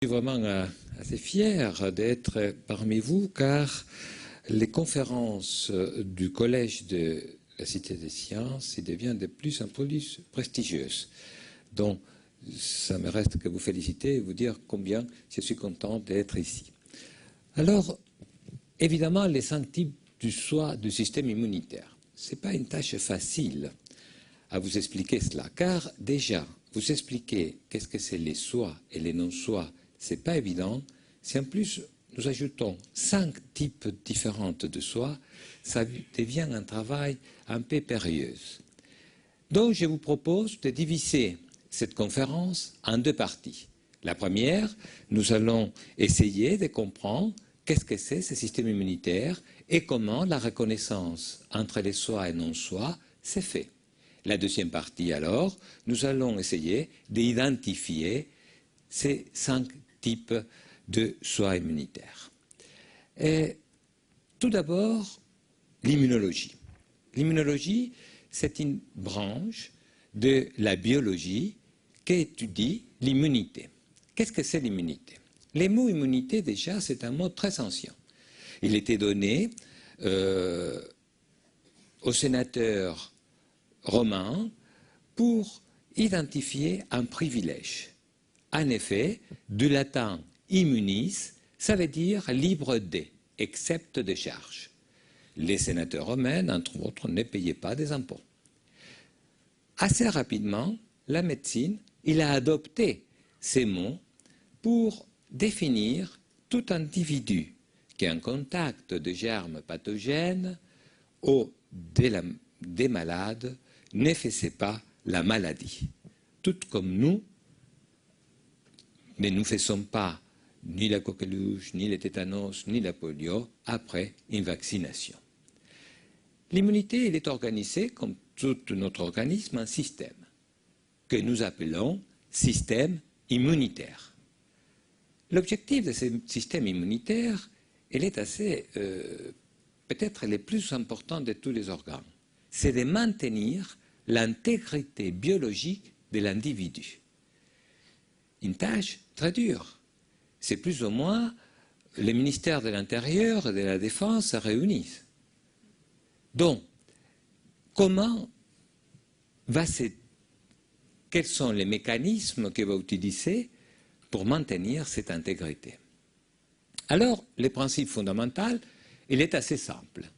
Je suis vraiment assez fier d'être parmi vous car les conférences du Collège de la Cité des Sciences deviennent de plus en plus prestigieuses. Donc, ça me reste que vous féliciter et vous dire combien je suis content d'être ici. Alors, évidemment, les 5 types du soi du système immunitaire. Ce n'est pas une tâche facile à vous expliquer cela, car déjà, vous expliquer qu'est-ce que c'est les soi et les non-soi, ce n'est pas évident. Si en plus nous ajoutons 5 types différents de soi, ça devient un travail un peu périlleux. Donc je vous propose de diviser cette conférence en 2 parties. La première, nous allons essayer de comprendre qu'est-ce que c'est ce système immunitaire et comment la reconnaissance entre les soi et non-soi s'est faite. La deuxième partie, alors, nous allons essayer d'identifier ces 5 types de soi immunitaires. Et tout d'abord, l'immunologie. L'immunologie, c'est une branche de la biologie qui étudie l'immunité. Qu'est-ce que c'est l'immunité? Les mots immunité, déjà, c'est un mot très ancien. Il était donné aux sénateurs romains pour identifier un privilège. En effet, du latin immunis, ça veut dire libre de, excepte de charges. Les sénateurs romains, entre autres, ne payaient pas des impôts. Assez rapidement, la médecine, il a adopté ces mots pour définir tout individu qui est en contact de germes pathogènes ou des malades ne faisait pas la maladie. Tout comme nous, mais nous ne faisons pas ni la coqueluche, ni le tétanos, ni la polio après une vaccination. L'immunité, elle est organisée, comme tout notre organisme, en système, que nous appelons système immunitaire. L'objectif de ce système immunitaire, il est assez, peut-être le plus important de tous les organes, c'est de maintenir l'intégrité biologique de l'individu. Une tâche très dure. C'est plus ou moins les ministères de l'Intérieur et de la Défense se réunissent. Donc, quels sont les mécanismes qu'il va utiliser pour maintenir cette intégrité? Alors, le principe fondamental, il est assez simple.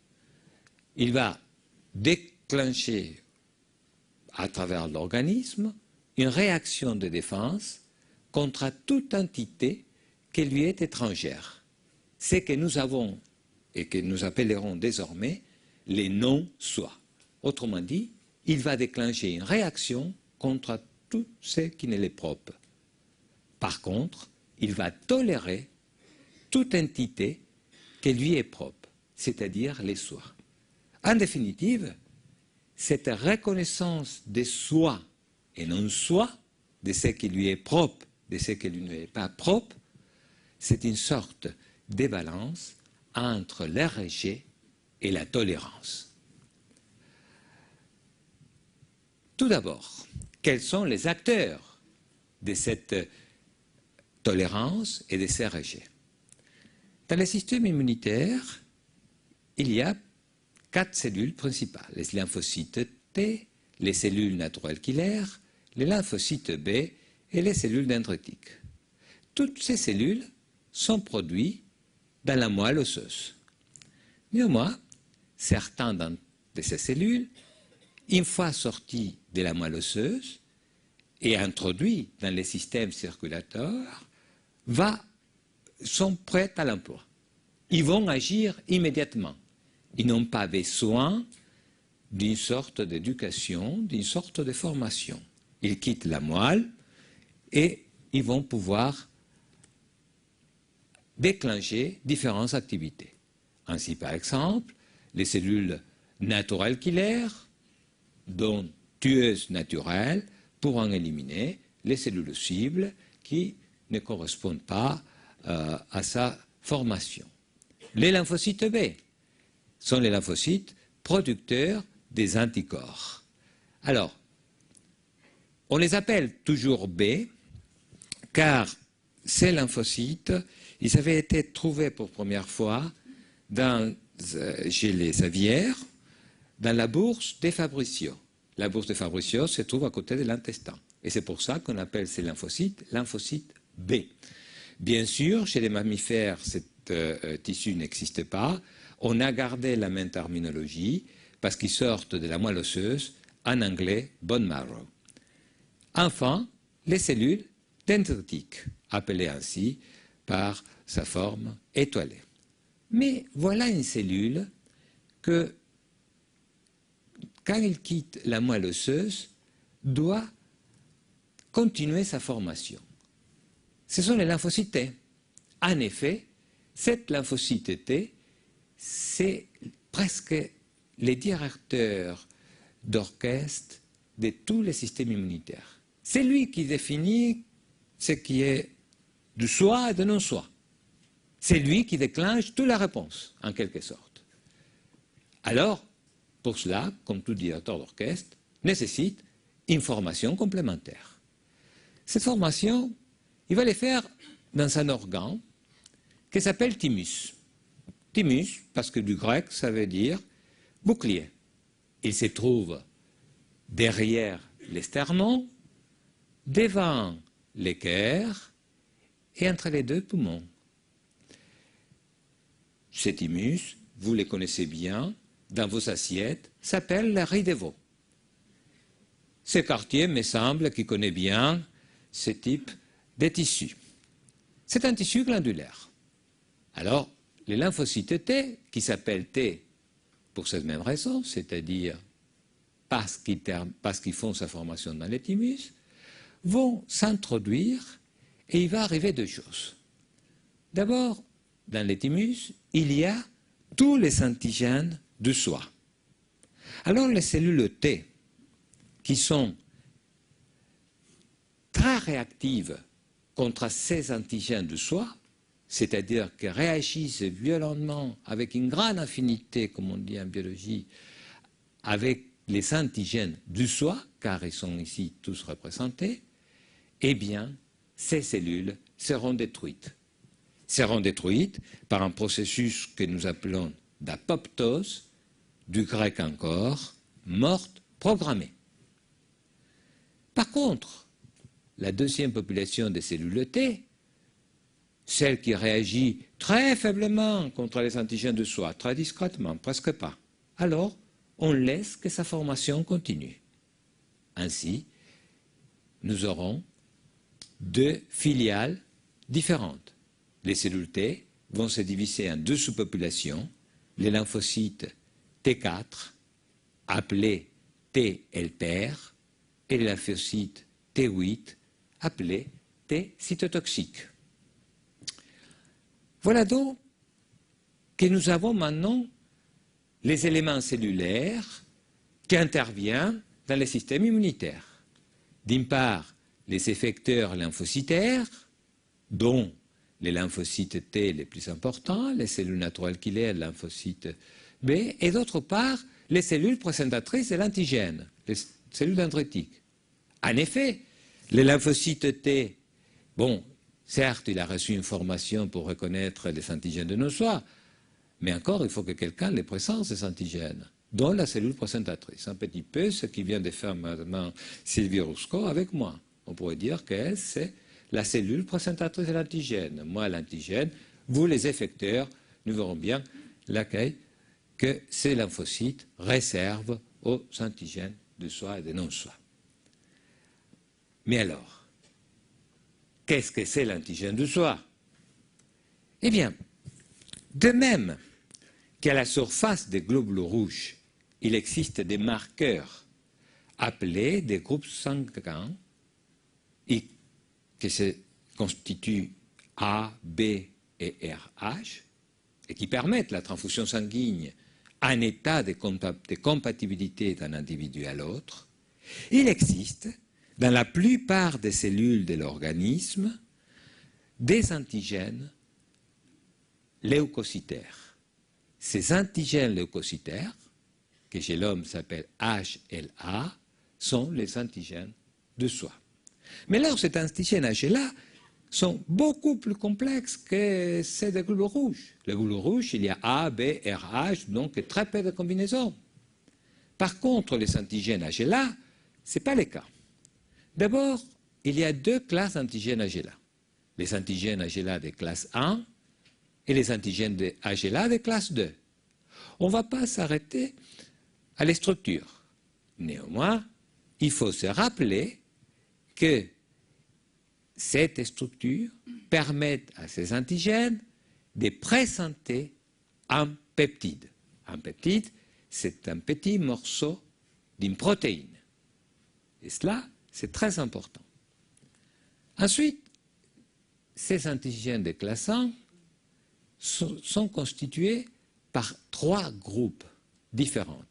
Il va déclencher à travers l'organisme une réaction de défense contre toute entité qui lui est étrangère. Ce que nous avons et que nous appellerons désormais les non-soi. Autrement dit, il va déclencher une réaction contre tout ce qui ne l'est propre. Par contre, il va tolérer toute entité qui lui est propre, c'est-à-dire les soi. En définitive, cette reconnaissance de soi et non-soi, de ce qui lui est propre, de ce qui lui n'est pas propre, c'est une sorte de balance entre le rejet et la tolérance. Tout d'abord, quels sont les acteurs de cette tolérance et de ces rejets? Dans le système immunitaire, il y a 4 cellules principales, les lymphocytes T, les cellules naturelles killer, les lymphocytes B et les cellules dendritiques. Toutes ces cellules sont produites dans la moelle osseuse. Néanmoins, certains de ces cellules, une fois sorties de la moelle osseuse et introduites dans les systèmes circulateurs, sont prêtes à l'emploi. Ils vont agir immédiatement. Ils n'ont pas besoin d'une sorte d'éducation, d'une sorte de formation. Ils quittent la moelle et ils vont pouvoir déclencher différentes activités. Ainsi, par exemple, les cellules naturelles killer, dont tueuses naturelles, pourront éliminer les cellules cibles qui ne correspondent pas à sa formation. Les lymphocytes B sont les lymphocytes producteurs des anticorps. Alors, on les appelle toujours B, car ces lymphocytes, ils avaient été trouvés pour première fois chez les aviaires, dans la bourse des Fabriciaux. La bourse des Fabriciaux se trouve à côté de l'intestin. Et c'est pour ça qu'on appelle ces lymphocytes B. Bien sûr, chez les mammifères, ce tissu n'existe pas. On a gardé la même terminologie parce qu'ils sortent de la moelle osseuse, en anglais, bone marrow. Enfin, les cellules dendritiques, appelées ainsi par sa forme étoilée. Mais voilà une cellule que, quand il quitte la moelle osseuse, doit continuer sa formation. Ce sont les lymphocytes T. En effet, cette lymphocyte T, c'est presque les directeurs d'orchestre de tous les systèmes immunitaires. C'est lui qui définit ce qui est du soi et de non-soi. C'est lui qui déclenche toute la réponse, en quelque sorte. Alors, pour cela, comme tout directeur d'orchestre, nécessite une formation complémentaire. Cette formation, il va les faire dans un organe qui s'appelle thymus. Thymus, parce que du grec, ça veut dire bouclier. Il se trouve derrière l'esternon, devant l'équerre et entre les deux poumons. Ces thymus, vous les connaissez bien, dans vos assiettes, s'appelle la riz de veau. Ce quartier me semble qu'il connaît bien ce type de tissu. C'est un tissu glandulaire. Alors, les lymphocytes T, qui s'appellent T pour cette même raison, c'est-à-dire parce qu'ils font sa formation dans les thymus, vont s'introduire et il va arriver deux choses. D'abord, dans les thymus, il y a tous les antigènes de soi. Alors les cellules T, qui sont très réactives contre ces antigènes de soi, c'est-à-dire qui réagissent violemment avec une grande affinité, comme on dit en biologie, avec les antigènes du soi, car ils sont ici tous représentés, eh bien, ces cellules seront détruites. Seront détruites par un processus que nous appelons d'apoptose, du grec encore, morte programmée. Par contre, la deuxième population des cellules T, celle qui réagit très faiblement contre les antigènes de soi, très discrètement, presque pas, alors on laisse que sa formation continue. Ainsi, nous aurons deux filiales différentes. Les cellules T vont se diviser en deux sous-populations, les lymphocytes T4, appelés T helper, et les lymphocytes T8, appelés T cytotoxiques. Voilà donc que nous avons maintenant les éléments cellulaires qui interviennent dans le système immunitaire. D'une part, les effecteurs lymphocytaires, dont les lymphocytes T les plus importants, les cellules naturelles killer, lymphocytes B, et d'autre part, les cellules présentatrices de l'antigène, les cellules dendritiques. En effet, les lymphocytes T, bon, certes, il a reçu une formation pour reconnaître les antigènes de nos soins, mais encore, il faut que quelqu'un les présente, ces antigènes, dont la cellule présentatrice. Un petit peu ce qui vient de faire maintenant Sylvie Rousseau avec moi. On pourrait dire qu'elle, c'est la cellule présentatrice de l'antigène. Moi, l'antigène, vous, les effecteurs, nous verrons bien l'accueil que ces lymphocytes réservent aux antigènes de soi et de non-soi. Mais alors, qu'est-ce que c'est l'antigène de soi? Eh bien, de même qu'à la surface des globules rouges, il existe des marqueurs appelés des groupes sanguins et qui se constituent A, B et RH et qui permettent la transfusion sanguine en état de compatibilité d'un individu à l'autre. Il existe dans la plupart des cellules de l'organisme des antigènes leucocytaires. Ces antigènes leucocytaires, que chez l'homme s'appellent HLA, sont les antigènes de soi. Mais alors cet antigène HLA, sont beaucoup plus complexes que celles des globules rouges. Les globules rouges, il y a A, B, RH, donc très peu de combinaisons. Par contre, les antigènes HLA, ce n'est pas le cas. D'abord, il y a deux classes d'antigènes HLA. Les antigènes HLA de classe 1 et les antigènes de HLA de classe 2. On ne va pas s'arrêter à les structures. Néanmoins, il faut se rappeler que cette structure permet à ces antigènes de présenter un peptide. Un peptide, c'est un petit morceau d'une protéine. Et cela, c'est très important. Ensuite, ces antigènes de classe 1 sont constitués par trois groupes différents,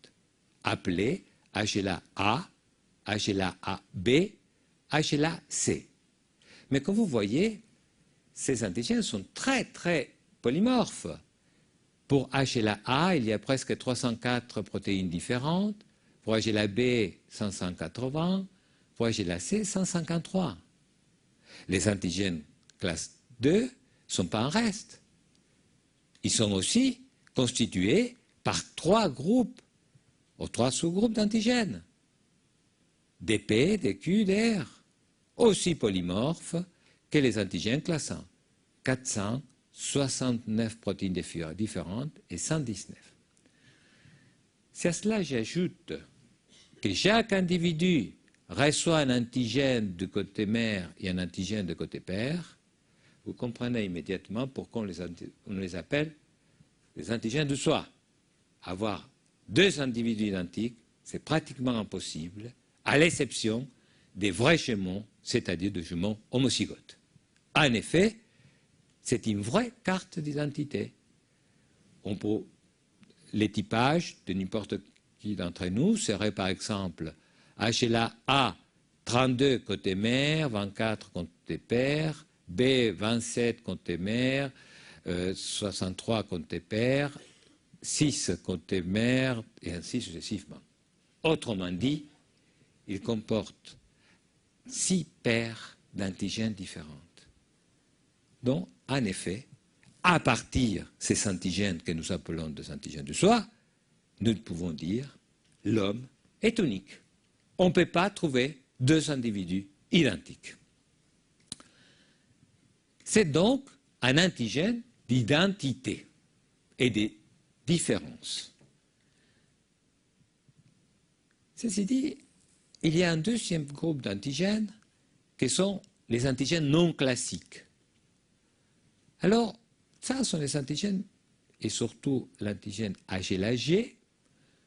appelés HLA-A, HLA-AB, HLA-C. Mais comme vous voyez, ces antigènes sont très, très polymorphes. Pour HLA-A, il y a presque 304 protéines différentes. Pour HLA-B, 580. Pour HLA-C, 153. Les antigènes classe 2 ne sont pas un reste. Ils sont aussi constitués par trois groupes, ou trois sous-groupes d'antigènes. DP, DQ, DR, aussi polymorphes que les antigènes classe 1. 469 protéines différentes et 119. Si à cela j'ajoute que chaque individu reçoit un antigène du côté mère et un antigène du côté père, vous comprenez immédiatement pourquoi on les appelle les antigènes de soi. Avoir deux individus identiques, c'est pratiquement impossible, à l'exception des vrais jumeaux, c'est-à-dire de jumeaux homozygotes. En effet, c'est une vraie carte d'identité. Les typages de n'importe qui d'entre nous serait par exemple HLA-A, 32 côté mère, 24 côté père, B, 27 côté mère, 63 côté père, 6 côté mère, et ainsi successivement. Autrement dit, il comporte 6 paires d'antigènes différentes. Donc, en effet, à partir de ces antigènes que nous appelons des antigènes de soi, nous pouvons dire l'homme est unique. On ne peut pas trouver deux individus identiques. C'est donc un antigène d'identité et de différence. Ceci dit, il y a un deuxième groupe d'antigènes qui sont les antigènes non classiques. Alors, ça sont les antigènes, et surtout l'antigène HLA-G,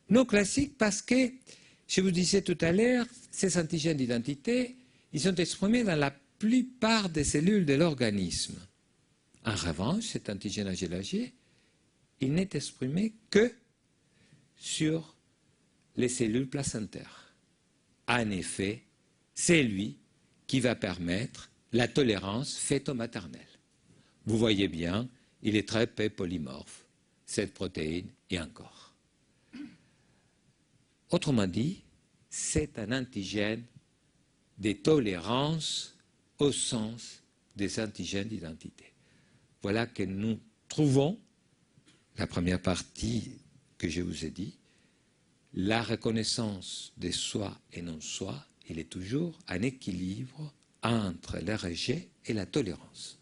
non classiques parce que, je vous disais tout à l'heure, ces antigènes d'identité, ils sont exprimés dans la plupart des cellules de l'organisme. En revanche, cet antigène HLA-G, il n'est exprimé que sur les cellules placentaires. En effet, c'est lui qui va permettre la tolérance fœto-maternelle. Vous voyez bien, il est très peu polymorphe, cette protéine et encore. Autrement dit, c'est un antigène de tolérance au sens des antigènes d'identité. Voilà que nous trouvons, la première partie que je vous ai dit, la reconnaissance de soi et non-soi, il est toujours un équilibre entre le rejet et la tolérance.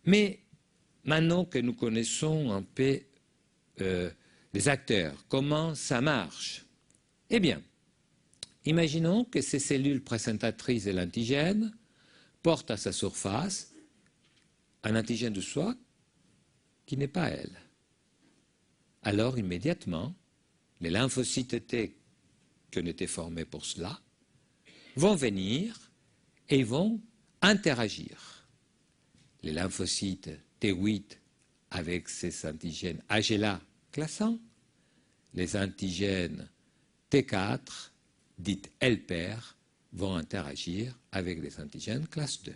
Mais maintenant que nous connaissons un peu les acteurs, comment ça marche? Eh bien, imaginons que ces cellules présentatrices de l'antigène portent à sa surface un antigène de soi qui n'est pas elle. Alors, immédiatement, les lymphocytes T qui ont été formés pour cela vont venir et vont interagir. Les lymphocytes T8 avec ces antigènes HLA classe 1, les antigènes T4, dites L-pair, vont interagir avec les antigènes classe 2.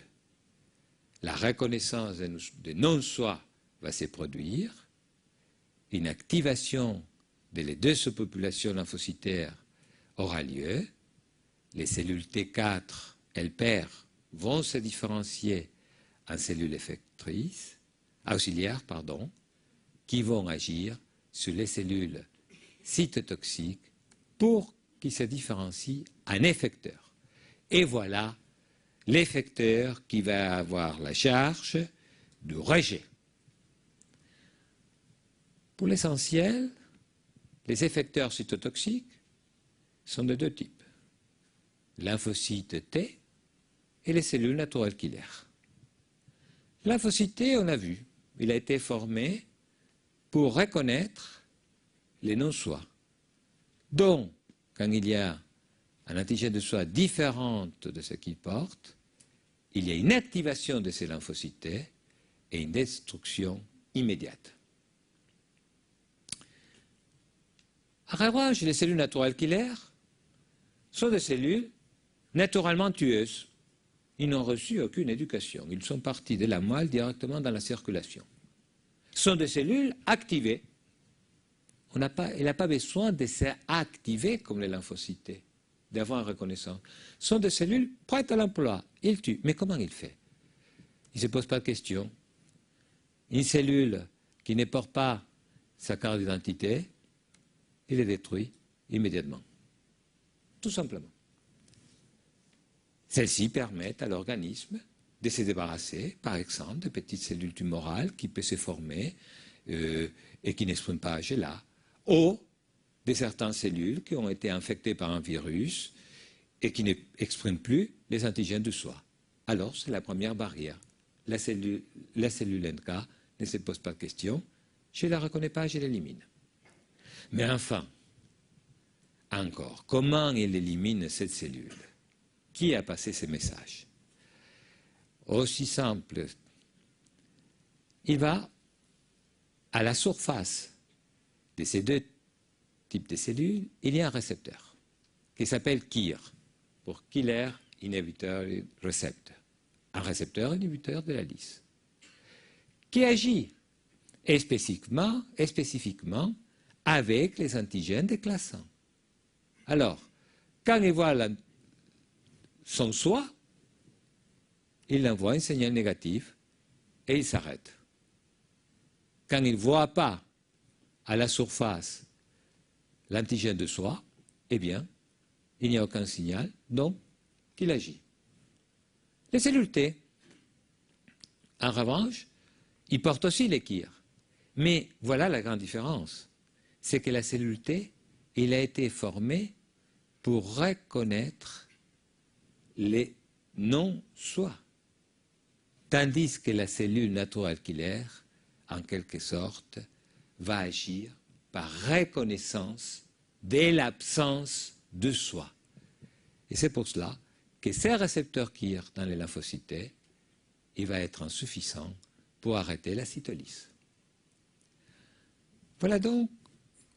La reconnaissance de non-soi va se produire, une activation des deux sous-populations lymphocytaires aura lieu, les cellules T4, L-pair, vont se différencier en cellules auxiliaires, qui vont agir sur les cellules cytotoxiques pour qu'ils se différencient en effecteurs. Et voilà l'effecteur qui va avoir la charge du rejet. Pour l'essentiel, les effecteurs cytotoxiques sont de deux types, lymphocytes T et les cellules naturelles killer. Lymphocyte T, on a vu, il a été formé pour reconnaître les non-soi. Donc, quand il y a un antigène de soi différent de ce qu'il porte, il y a une activation de ces lymphocytes T et une destruction immédiate. En revanche, les cellules naturelles killer sont des cellules naturellement tueuses. Ils n'ont reçu aucune éducation. Ils sont partis de la moelle directement dans la circulation. Ce sont des cellules activées. Il n'a pas besoin de s'activer comme les lymphocytes T, d'avoir une reconnaissance. Ce sont des cellules prêtes à l'emploi. Ils tuent. Mais comment il fait? Il ne se pose pas de question. Une cellule qui ne porte pas sa carte d'identité, il est détruit immédiatement. Tout simplement. Celles-ci permettent à l'organisme de se débarrasser, par exemple, de petites cellules tumorales qui peuvent se former et qui n'expriment pas HLA, ou de certaines cellules qui ont été infectées par un virus et qui n'expriment plus les antigènes de soi. Alors, c'est la première barrière. La cellule NK ne se pose pas de question, je ne la reconnais pas, je l'élimine. Mais enfin, encore, comment il élimine cette cellule? Qui a passé ces messages? Aussi simple, il va à la surface de ces deux types de cellules, il y a un récepteur qui s'appelle KIR, pour Killer Inhibitory Receptor, un récepteur inhibiteur de la lyse, qui agit spécifiquement avec les antigènes déclassants. Alors, quand il voit son soi, il envoie un signal négatif et il s'arrête. Quand il ne voit pas à la surface l'antigène de soi, eh bien, il n'y a aucun signal, donc il agit. Les cellules T, en revanche, ils portent aussi les KIR. Mais voilà la grande différence, c'est que la cellule T, il a été formée pour reconnaître les non-soi. Tandis que la cellule naturelle killer, en quelque sorte, va agir par reconnaissance de l'absence de soi. Et c'est pour cela que ces récepteurs KIR dans les lymphocytes, il va être insuffisant pour arrêter la cytolyse. Voilà donc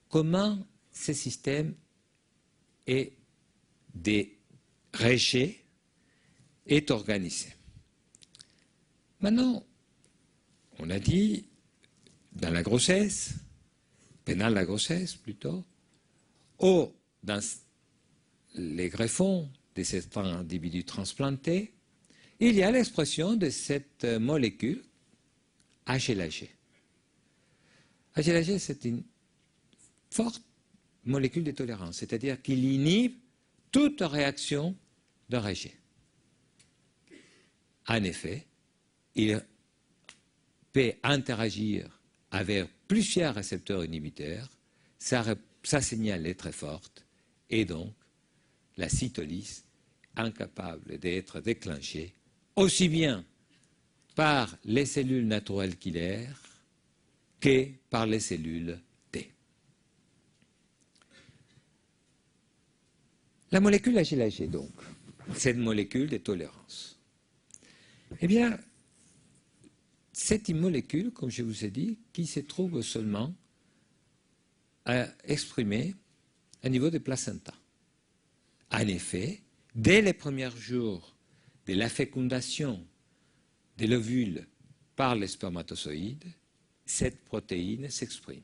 comment ce système est des rejets est organisé. Maintenant, on a dit, dans la grossesse, pendant la grossesse plutôt, ou dans les greffons de certains individus transplantés, il y a l'expression de cette molécule HLA-G. HLA-G, c'est une forte molécule de tolérance, c'est-à-dire qu'il inhibe toute réaction de rejet. En effet, il peut interagir avec plusieurs récepteurs inhibiteurs, sa signal est très forte, et donc la cytolyse incapable d'être déclenchée aussi bien par les cellules naturelles killer que par les cellules T. La molécule HLA-G, donc, cette molécule de tolérance, eh bien, c'est une molécule, comme je vous ai dit, qui se trouve seulement exprimée au niveau des placentas. En effet, dès les premiers jours de la fécondation de l'ovule par les spermatozoïdes, cette protéine s'exprime.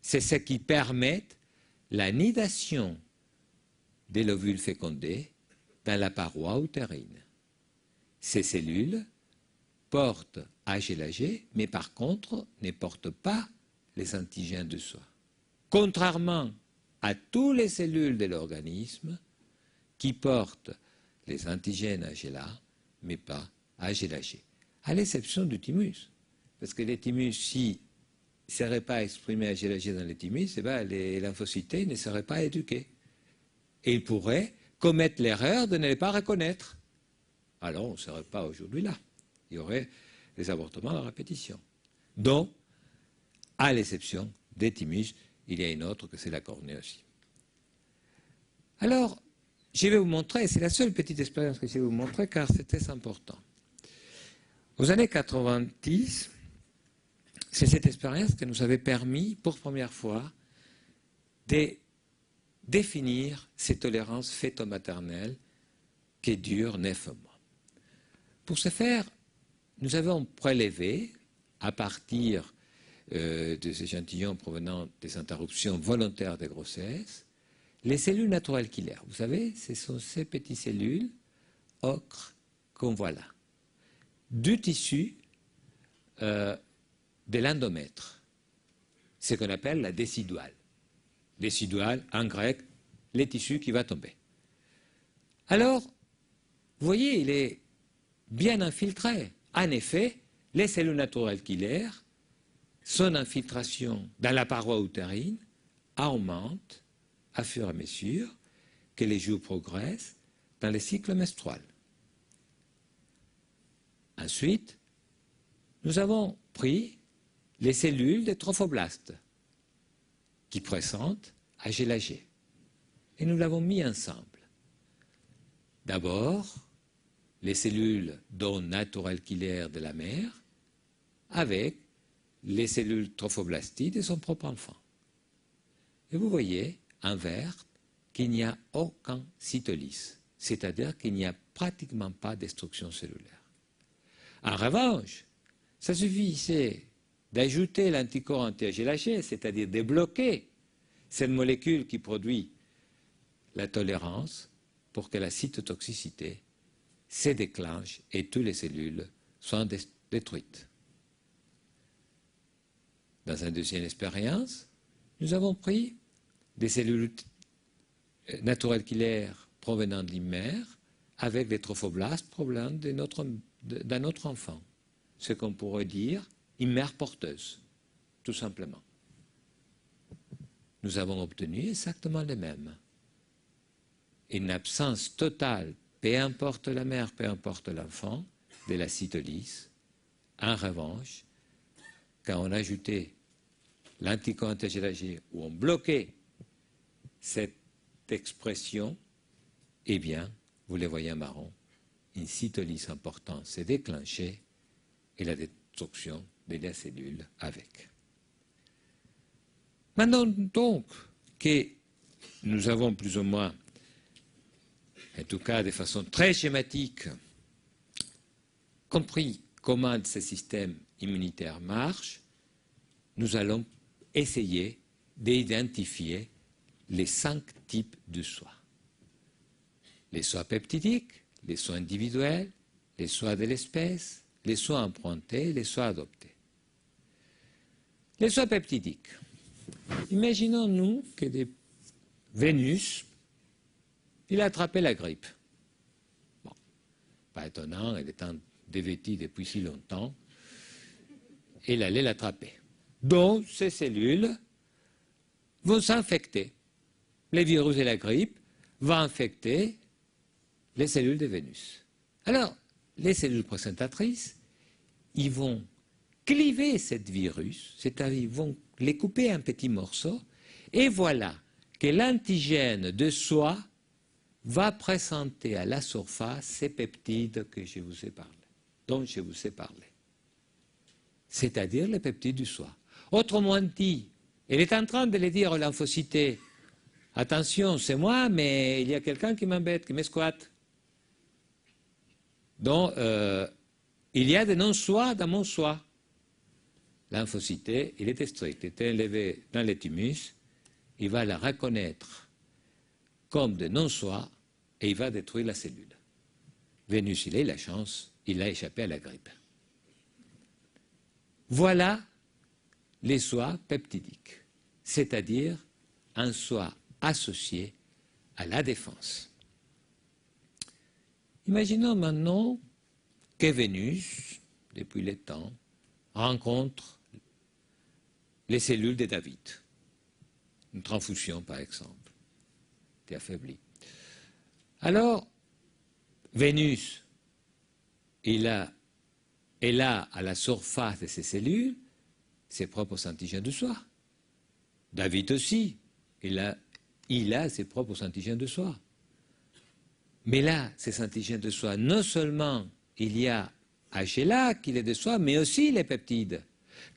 C'est ce qui permet la nidation de l'ovule fécondé dans la paroi utérine. ces cellules portent HLA-G, mais par contre ne portent pas les antigènes de soi. Contrairement à toutes les cellules de l'organisme qui portent les antigènes HLA, mais pas HLA-G. À l'exception du thymus. Parce que les thymus, s'ils ne seraient pas exprimés HLA-G dans les thymus, les lymphocytes ne seraient pas éduqués. Et ils pourraient commettre l'erreur de ne les pas reconnaître. Alors on ne serait pas aujourd'hui là. Il y aurait des avortements à répétition. Donc, à l'exception des thymus, il y a une autre que c'est la cornée aussi. Alors, je vais vous montrer, c'est la seule petite expérience que je vais vous montrer car c'est très important. Aux années 90, c'est cette expérience qui nous avait permis, pour première fois, de définir ces tolérances fœto-maternelles qui durent 9 mois. Pour ce faire, nous avons prélevé, à partir des échantillons provenant des interruptions volontaires de grossesse, les cellules naturelles killer. Vous savez, ce sont ces petites cellules ocre qu'on voit là, du tissu de l'endomètre, ce qu'on appelle la déciduale. Déciduale, en grec, les tissus qui va tomber. Alors, vous voyez, il est bien infiltré. En effet, les cellules naturelles killer, son infiltration dans la paroi utérine augmente à fur et à mesure que les jours progressent dans le cycle menstruel. Ensuite, nous avons pris les cellules des trophoblastes qui présentent HLA-G et nous l'avons mis ensemble. D'abord, les cellules dont naturel killer de la mère avec les cellules trophoblastiques de son propre enfant. Et vous voyez, en vert, qu'il n'y a aucun cytolyse, c'est-à-dire qu'il n'y a pratiquement pas de destruction cellulaire. En revanche, ça suffisait d'ajouter l'anticorps anti-HLA-G, c'est-à-dire de bloquer cette molécule qui produit la tolérance pour que la cytotoxicité se déclenche et toutes les cellules soient détruites. Dans une deuxième expérience, nous avons pris des cellules naturelles killer provenant de l'hymen avec des trophoblastes provenant d'un autre enfant. Ce qu'on pourrait dire une mère porteuse, tout simplement. Nous avons obtenu exactement le même. Une absence totale, peu importe la mère, peu importe l'enfant, de la cytolyse. En revanche, quand on ajoutait l'anticorps anti-HLA-G ou on bloquait cette expression, eh bien, vous les voyez en marron, une cytolyse importante s'est déclenchée et la destruction de la cellule avec. Maintenant donc que nous avons plus ou moins, en tout cas de façon très schématique, compris comment ce système immunitaire marche, nous allons essayer d'identifier les 5 types de soins. Les soins peptidiques, les soins individuels, les soins de l'espèce, les soins empruntés, les soins adoptés. Les soins peptidiques. Imaginons-nous que Vénus, il a attrapé la grippe. Bon, pas étonnant, elle étant dévêtue depuis si longtemps, il allait l'attraper. Donc, ces cellules vont s'infecter. Les virus de la grippe vont infecter les cellules de Vénus. Alors, les cellules présentatrices, ils vont cliver ce virus, c'est-à-dire ils vont les couper en petits morceaux, et voilà que l'antigène de soi va présenter à la surface ces peptides que je vous ai parlé, dont je vous ai parlé. C'est-à-dire les peptides du soi. Autrement dit, elle est en train de le dire aux lymphocytes, attention, c'est moi, mais il y a quelqu'un qui m'embête, qui me squatte. Donc, il y a des non-soi dans mon soi. Lymphocyte, il est strict, il est élevé dans les thymus, il va la reconnaître comme de non-soi et il va détruire la cellule. Vénus, il a eu la chance il a échappé à la grippe. Voilà les soies peptidiques, c'est-à-dire un soi associé à la défense. Imaginons maintenant que Vénus, depuis les temps, rencontre les cellules de David. Une transfusion, par exemple, est affaiblie. Alors, Vénus, elle a à la surface de ces cellules ses propres antigènes de soi. David aussi, il a ses propres antigènes de soi. Mais là, ces antigènes de soi, non seulement il y a HLA qui est de soi, mais aussi les peptides.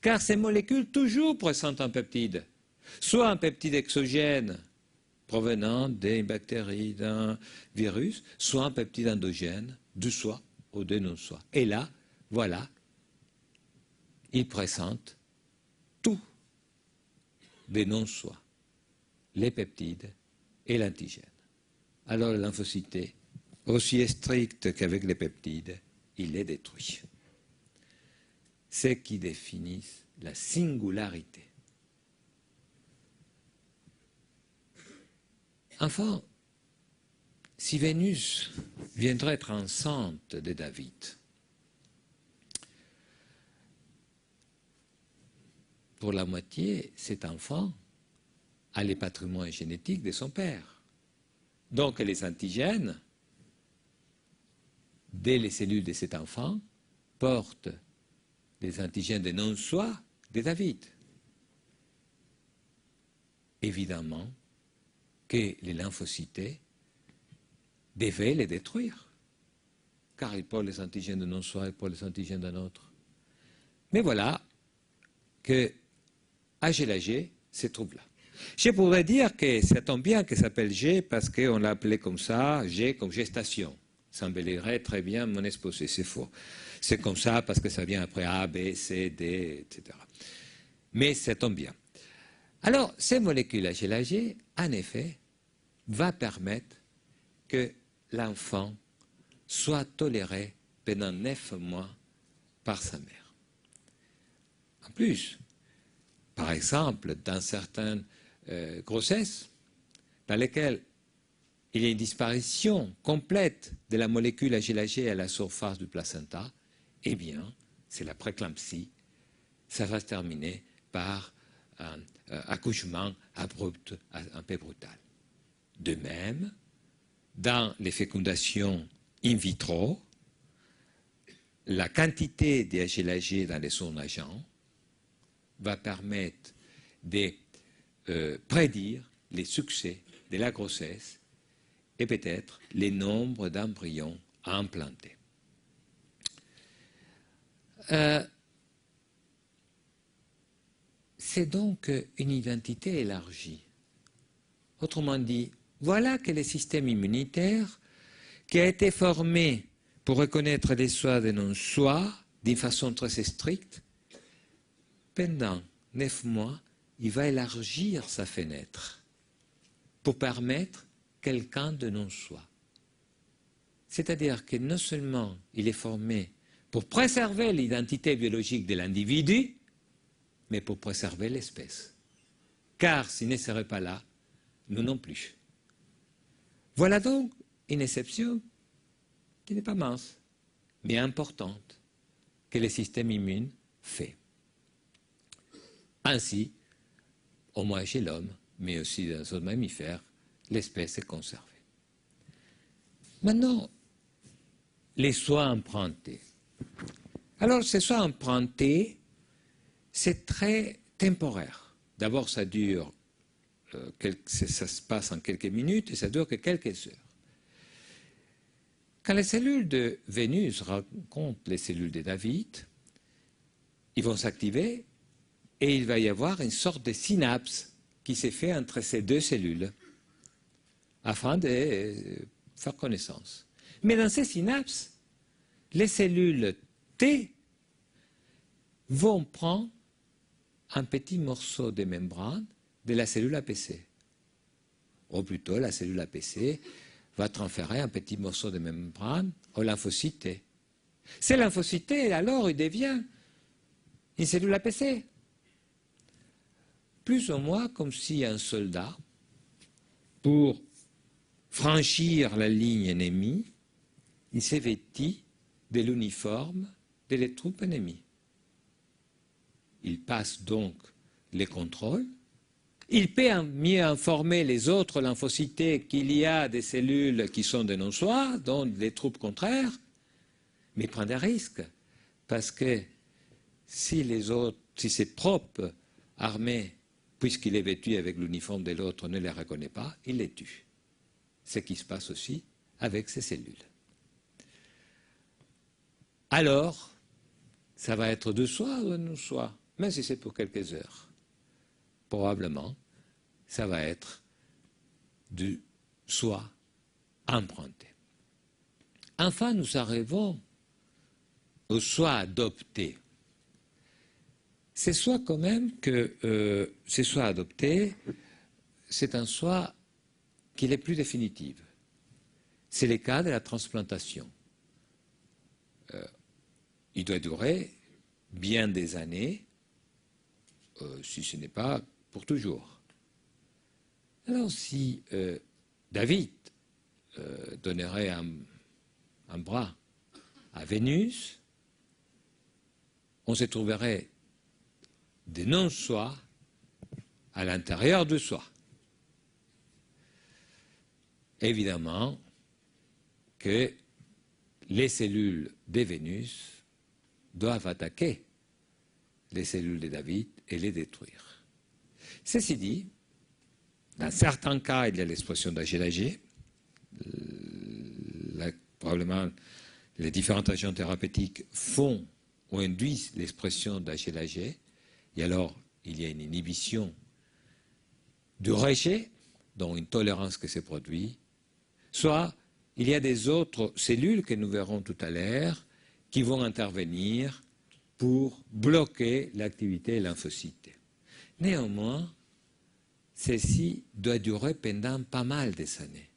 Car ces molécules toujours présentent un peptide. Soit un peptide exogène provenant d'une bactérie, d'un virus, soit un peptide endogène de soi ou de non-soi. Et là, voilà, il présente tout des non-soi, les peptides et l'antigène. Alors le lymphocyte, aussi strict qu'avec les peptides, il est détruit. Ce qui définit la singularité. Enfin, si Vénus viendrait être enceinte de David, pour la moitié, cet enfant a les patrimoines génétiques de son père. Donc les antigènes, dès les cellules de cet enfant, portent des antigènes de non-soi de David. Évidemment que les lymphocytes devaient les détruire, car ils portent les antigènes de non-soi et portent les antigènes d'un autre. Mais voilà que HLA-G se trouve là. Je pourrais dire que ça tombe bien que ça s'appelle G parce qu'on l'a appelé comme ça, G comme gestation. Ça embellirait très bien mon exposé, c'est faux. C'est comme ça parce que ça vient après A, B, C, D, etc. Mais ça tombe bien. Alors, ces molécules HLA-G, en effet, va permettre que l'enfant soit toléré pendant 9 mois par sa mère. En plus, par exemple, dans certaines grossesses, dans lesquelles il y a une disparition complète de la molécule HLA-G à la surface du placenta, eh bien, c'est la préclampsie. Ça va se terminer par un accouchement abrupt, un peu brutal. De même, dans les fécondations in vitro, la quantité de HLA-G dans les sons agents va permettre de prédire les succès de la grossesse et peut-être les nombres d'embryons à implanter. C'est donc une identité élargie. Autrement dit, voilà que le système immunitaire qui a été formé pour reconnaître les soi et non-soi d'une façon très stricte, pendant 9 mois, il va élargir sa fenêtre pour permettre quelqu'un de non-soi. C'est-à-dire que non seulement il est formé pour préserver l'identité biologique de l'individu, mais pour préserver l'espèce. Car s'il ne serait pas là, nous non plus. Voilà donc une exception qui n'est pas mince, mais importante, que le système immune fait. Ainsi, au moins chez l'homme, mais aussi dans les autres mammifères, l'espèce est conservée. Maintenant, les soins empruntés. Alors, ces soins empruntés, c'est très temporaire. D'abord, ça dure, ça se passe en quelques minutes et ça dure que quelques heures. Quand les cellules de Vénus rencontrent les cellules de David, ils vont s'activer et il va y avoir une sorte de synapse qui s'est fait entre ces deux cellules afin de faire connaissance. Mais dans ces synapses, les cellules T vont prendre un petit morceau de membrane de la cellule APC. Ou plutôt, la cellule APC va transférer un petit morceau de membrane au lymphocyte T. Ces lymphocytes, alors, il devient une cellule APC. Plus ou moins comme si un soldat, pour franchir la ligne ennemie, il s'est vêti de l'uniforme des troupes ennemies. Il passe donc les contrôles. Il peut mieux informer les autres lymphocytes qu'il y a des cellules qui sont de non-soi, dont des troupes contraires, mais il prend des risques, parce que si ses propres armées, puisqu'il est vêtu avec l'uniforme de l'autre, ne les reconnaît pas, il les tue. C'est ce qui se passe aussi avec ces cellules. Alors, ça va être de soi ou de non-soi, même si c'est pour quelques heures. Probablement, ça va être du soi emprunté. Enfin, nous arrivons au soi adopté. C'est soi quand même que ce soi adopté, c'est un soi qui est plus définitif. C'est le cas de la transplantation. Il doit durer bien des années, si ce n'est pas pour toujours. Alors si David donnerait un bras à Vénus, on se trouverait des non-soi à l'intérieur de soi. Évidemment que les cellules de Vénus doivent attaquer les cellules de David et les détruire. Ceci dit, dans certains cas, il y a l'expression d'AG. Probablement, les différents agents thérapeutiques font ou induisent l'expression d'AG. Et alors, il y a une inhibition du rejet, donc une tolérance qui se produit, soit il y a des autres cellules que nous verrons tout à l'heure qui vont intervenir pour bloquer l'activité lymphocyte. Néanmoins, ceci doit durer pendant pas mal des années.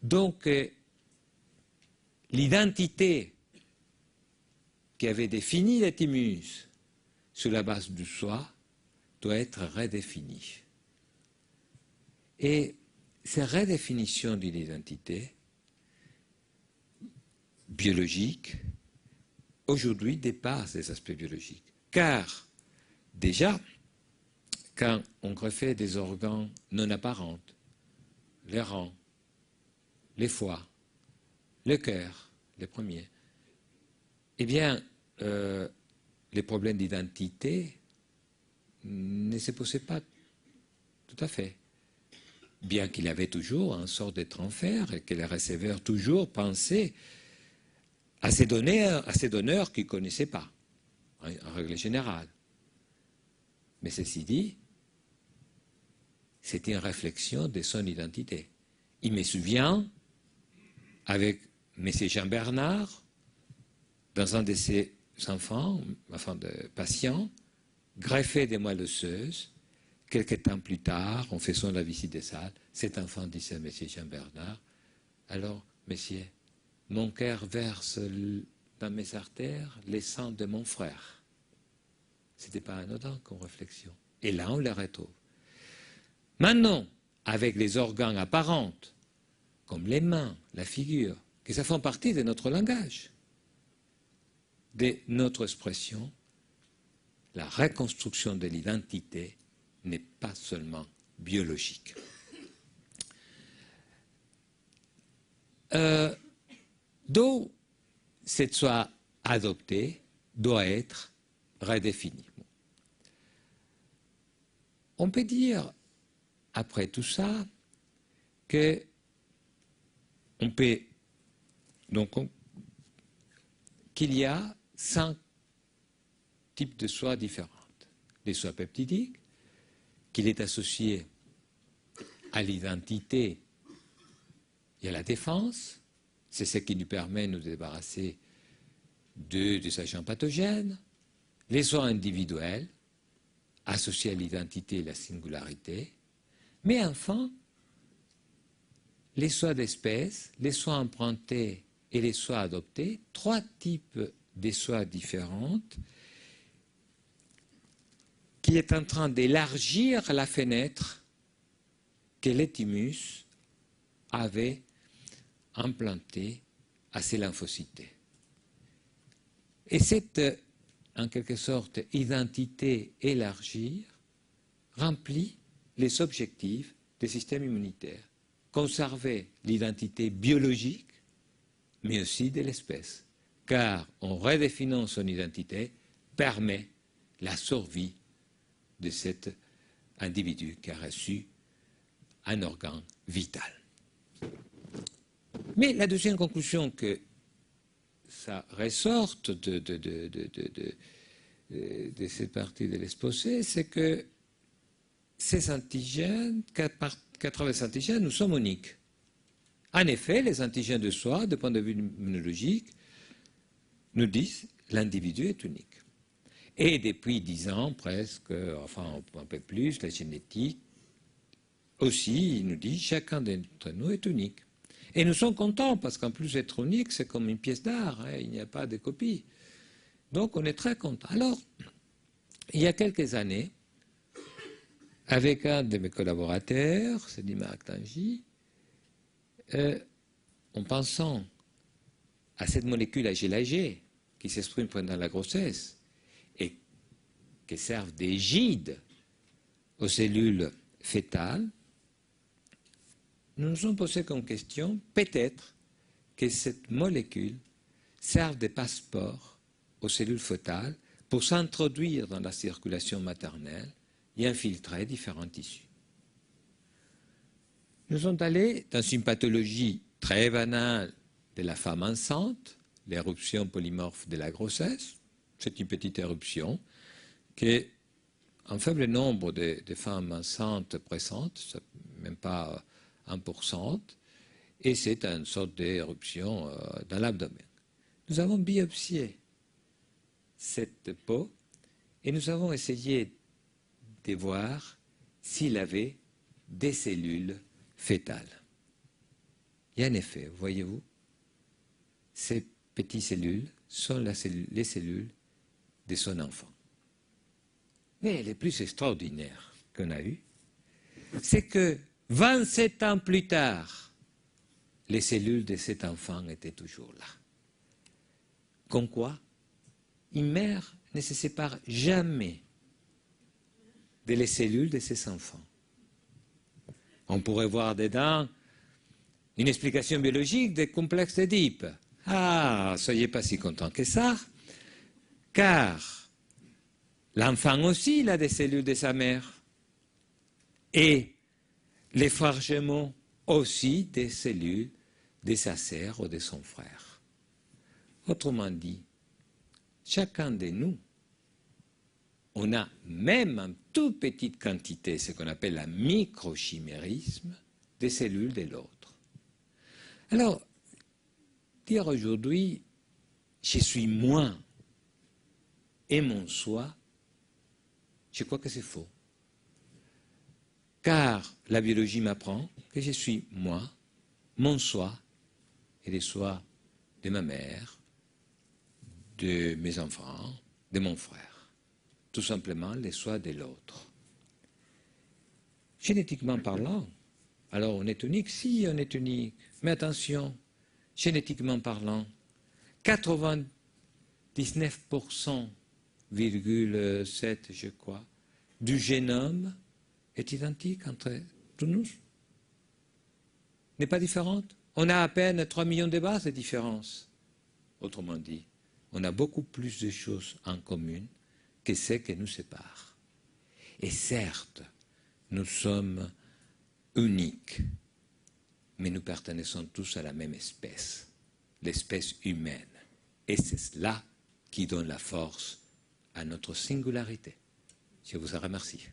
Donc, l'identité qui avait défini les thymus sur la base du soi doit être redéfinie. Et ces redéfinitions d'une identité biologique, aujourd'hui, dépassent les aspects biologiques. Car, déjà, quand on greffait des organes non apparents, les reins, les foies, le cœur, les premiers, eh bien, les problèmes d'identité ne se posaient pas tout à fait. Bien qu'il y avait toujours un sort de transfert et que les receveurs toujours pensaient à ces donneurs qu'ils ne connaissaient pas, en règle générale. Mais ceci dit, c'était une réflexion de son identité. Il me souvient, avec M. Jean Bernard, dans un de ses enfants, de patients, greffé des moelles osseuses. Quelques temps plus tard, en faisant la visite des salles, cet enfant disait à M. Jean Bernard, « Alors, monsieur, mon cœur verse dans mes artères les sangs de mon frère. » Ce n'était pas anodin comme réflexion. Et là, on les retrouve. Maintenant, avec les organes apparents, comme les mains, la figure, que ça font partie de notre langage, de notre expression, la reconstruction de l'identité n'est pas seulement biologique. Donc, cette soi adoptée doit être redéfinie. On peut dire, après tout ça, que on peut donc qu'il y a 5 types de soies différentes. Les soies peptidiques, qu'il est associé à l'identité et à la défense, c'est ce qui nous permet de nous débarrasser des agents pathogènes, les soins individuels, associés à l'identité et la singularité, mais enfin, les soins d'espèce, les soins empruntés et les soies adoptées, 3 types de soies différentes qui est en train d'élargir la fenêtre que les thymus avait implantée à ces lymphocytes. Et cette, en quelque sorte, identité élargie remplit les objectifs des systèmes immunitaires. Conserver l'identité biologique, mais aussi de l'espèce. Car en redéfinissant son identité, permet la survie de cet individu qui a reçu un organe vital. Mais la deuxième conclusion que ça ressorte de cette partie de l'exposé, c'est que ces antigènes, 80 antigènes, nous sommes uniques. En effet, les antigènes de soi, du point de vue immunologique, nous disent que l'individu est unique. Et depuis 10 ans, presque, enfin un peu plus, la génétique aussi nous dit que chacun d'entre nous est unique. Et nous sommes contents, parce qu'en plus être unique, c'est comme une pièce d'art, hein, il n'y a pas de copie. Donc on est très contents. Alors, il y a quelques années, avec un de mes collaborateurs, c'est Marc Tangy, en pensant à cette molécule AG qui s'exprime pendant la grossesse et qui servent d'égide aux cellules fétales, nous nous sommes posé comme question, peut-être que cette molécule serve de passeport aux cellules fétales pour s'introduire dans la circulation maternelle et infiltrer différents tissus. Nous sommes allés dans une pathologie très banale de la femme enceinte, l'éruption polymorphe de la grossesse. C'est une petite éruption qui, un faible nombre de femmes enceintes présentent, même pas 1%, et c'est une sorte d'éruption dans l'abdomen. Nous avons biopsié cette peau et nous avons essayé de voir s'il avait des cellules fétales. Et en effet, voyez-vous, ces petites cellules sont les cellules de son enfant. Mais le plus extraordinaire qu'on a eu, c'est que 27 ans plus tard, les cellules de cet enfant étaient toujours là. Comme quoi, une mère ne se sépare jamais des cellules de ses enfants. On pourrait voir dedans une explication biologique des complexes d'Oedipe. Ah, soyez pas si contents que ça, car l'enfant aussi il a des cellules de sa mère. Et les frères jumeaux aussi des cellules de sa sœur ou de son frère. Autrement dit, chacun de nous, on a même en toute petite quantité, ce qu'on appelle la microchimérisme, des cellules de l'autre. Alors, dire aujourd'hui, je suis moi et mon soi, je crois que c'est faux. Car la biologie m'apprend que je suis moi, mon soi, et les sois de ma mère, de mes enfants, de mon frère. Tout simplement les sois de l'autre. Génétiquement parlant, alors on est unique, si on est unique, mais attention, génétiquement parlant, 99,7% je crois, du génome est identique entre tous nous. N'est pas différente. On a à peine 3 millions de bases de différence. Autrement dit, on a beaucoup plus de choses en commun que ce qui nous sépare. Et certes, nous sommes uniques, mais nous pertençons tous à la même espèce, l'espèce humaine. Et c'est cela qui donne la force à notre singularité. Je vous en remercie.